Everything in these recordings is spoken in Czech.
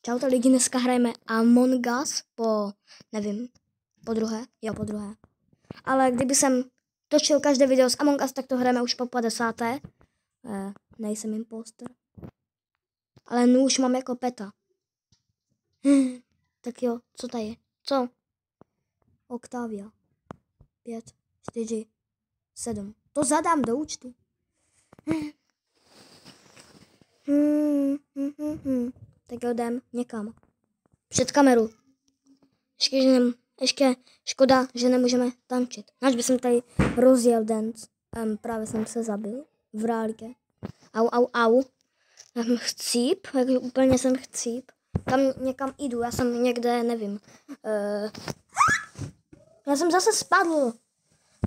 Čaute lidi, dneska hrajeme Among Us nevím, po druhé. Ale kdyby jsem točil každé video z Among Us, tak to hrajeme už po 50. Nejsem impostor. Ale nůž mám jako peta. Tak jo, co tady je? Co? Octavia. 5, 4, 7. To zadám do účtu. Tak jo, jdem někam. Před kameru. Ještě škoda, že nemůžeme tančit. Nač bych tady rozjel dance. Právě jsem se zabil. V realitě. Au. Já jsem chcíp. Úplně jsem chcíp. Tam někam jdu. Já jsem někde, nevím. Já jsem zase spadl.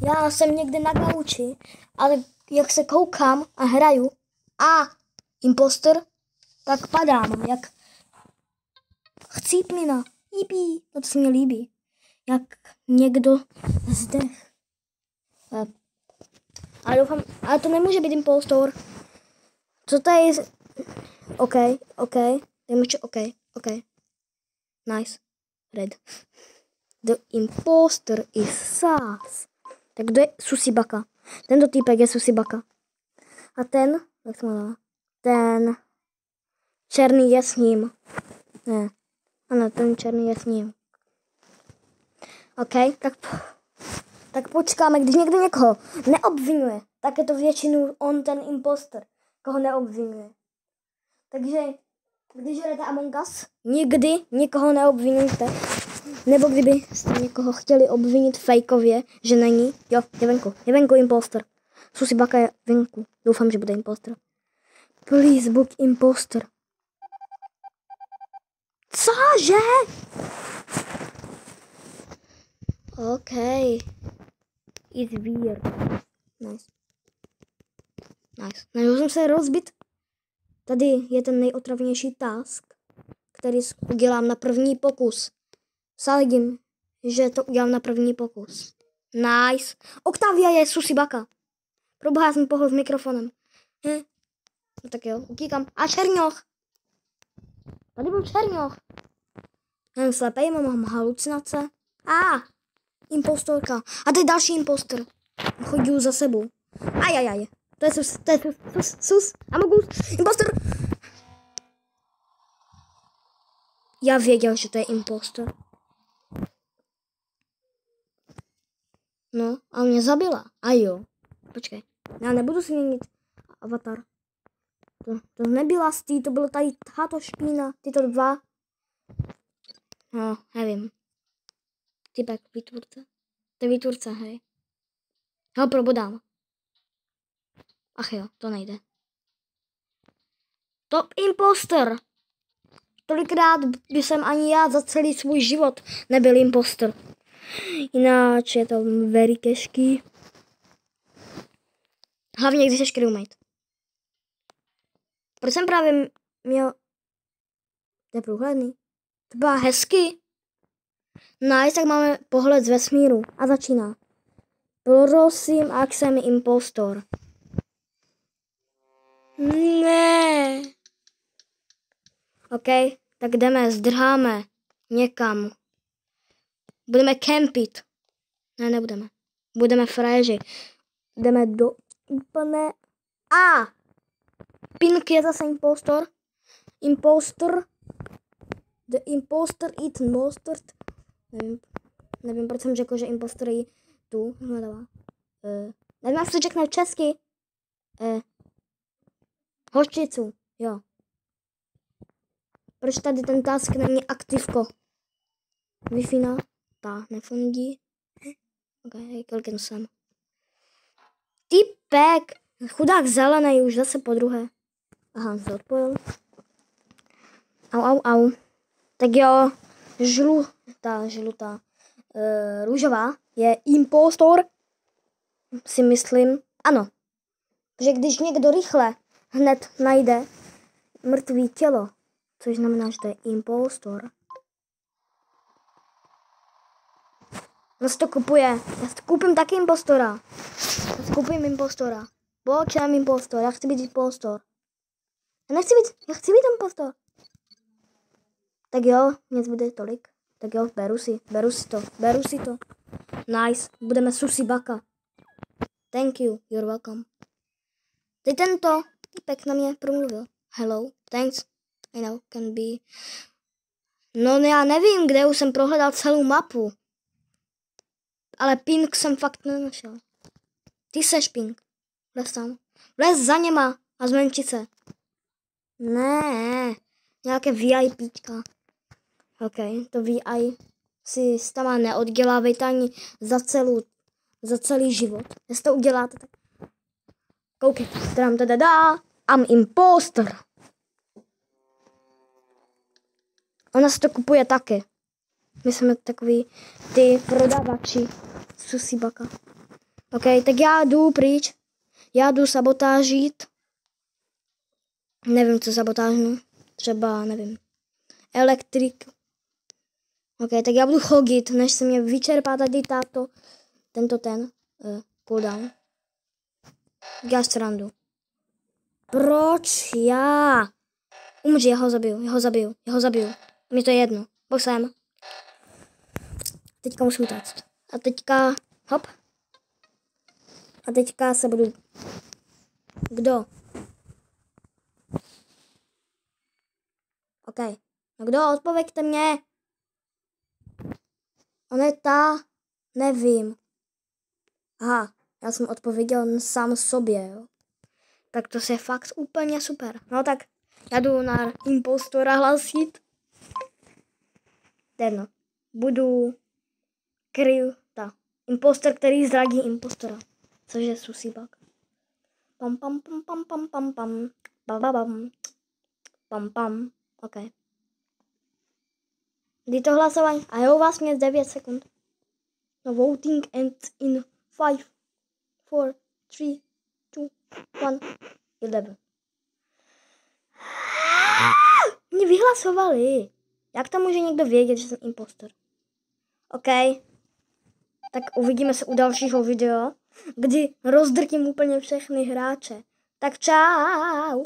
Já jsem někde na gauči. Ale jak se koukám a hraju. Impostor, tak padám, jak chcíplina. Jípí, to se mi líbí. Jak někdo zdech. Ale doufám, ale to nemůže být impostor. Co to je? OK. Nice. Red. The impostor is Sas. Tak kdo je Susibaka? Tento týpek je Susibaka. A ten, jak se jmenuje? Ten černý je s ním. Ne. Ano, ten černý je s ním. OK, tak počkáme, když někdo někoho neobvinuje, tak je to většinou on ten impostor, koho neobvinuje. Takže, když hrajete Among Us, nikdy nikoho neobvinujte. Nebo kdybyste někoho chtěli obvinit fejkově, že není. Jo, je venku impostor. Susibaka je venku. Doufám, že bude impostor. Please book impostor. Cože? OK. It's weird. Nice. Snažil jsem se rozbit. Tady je ten nejotravnější task, který udělám na první pokus. Sadím, že to udělám na první pokus. Nice. Octavia je Susibaka. Proboha, já jsem pohl s mikrofonem. No tak jo, utíkám. A černoch. Tady byl černoch. Jsem slepej, mám halucinace. Impostorka. A to je další impostor. Chodí za sebou. Ajajaj. To je sus. Amogus. Impostor. Já věděl, že to je impostor. No, a mě zabila. A jo. Počkej. Já nebudu změnit avatar. To nebyla stý, to bylo tady tato špína, tyto dva. No, nevím. Typek, výtvůrce. To je výtvůrce, hej. Ho probodám. Ach jo, to nejde. Top impostor. Tolikrát by jsem ani já za celý svůj život nebyl impostor. Jináč je to very těžký. Hlavně, když jsi crewmate. Proč jsem právě měl... To je průhledný. To byla hezky. Nice, tak máme pohled z vesmíru. A začíná. Prosím, ak jsem impostor. Ne. OK, tak jdeme, zdrháme někam. Budeme kempit. Ne, nebudeme. Budeme frajeři. Jdeme do úplné... Pink je zase impostor. The impostor eat mustard. Nevím, proč jsem řekl, že impostor je tu. Nevím, jak se řekne česky. Hořčicu, jo. Proč tady ten task není aktivko? Wi-Fi ta nefungí. Ok, kliknu sem. Typek. Chudák zelený už zase po druhé. Aha, se odpojil. Au. Tak jo, žlutá. Růžová je impostor. Si myslím. Ano. Protože když někdo rychle hned najde mrtvý tělo, což znamená, že to je impostor. No se to kupuje. Já si koupím taky impostora. Pojď, jsem impostor. Já chci být impostor. Já chci být impostor. Tak jo, mě bude tolik. Tak jo, beru si to. Nice, budeme Susi Baka. Thank you, you're welcome. Teď tento týpek na mě promluvil. Hello, thanks, I know, can be... No já nevím, kde už jsem prohledal celou mapu. Ale ping jsem fakt nenašel. Ty seš ping. Vlez tam. Vlez za něma a zmenšit se. Ne, nějaké VIPčka. OK, to VI si s tama neoddělávejte ani za celý život. Jestli to uděláte, tak koukejte. I'm imposter. Ona se to kupuje taky. My jsme takový ty prodavači Susi Baka. OK, tak já jdu pryč. Já jdu sabotážit. Nevím, co sabotážnu. Třeba, nevím. Elektrik. OK, tak já budu chodit, než se mě vyčerpá tady tento cooldown. Já srandu. Proč já? Umři, já ho zabiju. Mně to je jedno. Bok sem. Teďka musím utéct. A teďka, hop. A teďka se budu... Kdo? OK. No kdo? Odpověďte mě. Ona je ta... Nevím. Aha, já jsem odpověděl sám sobě, jo. Tak to je fakt úplně super. No tak, já jdu na impostora hlasit. Jedno. Budu impostor, který zradí impostora. Což je Susi Baka. Pam pam pam pam pam pam pam. Bababam. Pam pam. OK. Kdy to hlasování? A jo, vás mě 9 sekund. No voting ends in 5, 4, 3, 2, 1, 11. Mě vyhlasovali. Jak to může někdo vědět, že jsem impostor? OK. Tak uvidíme se u dalšího videa, kdy rozdrtím úplně všechny hráče. Tak čau.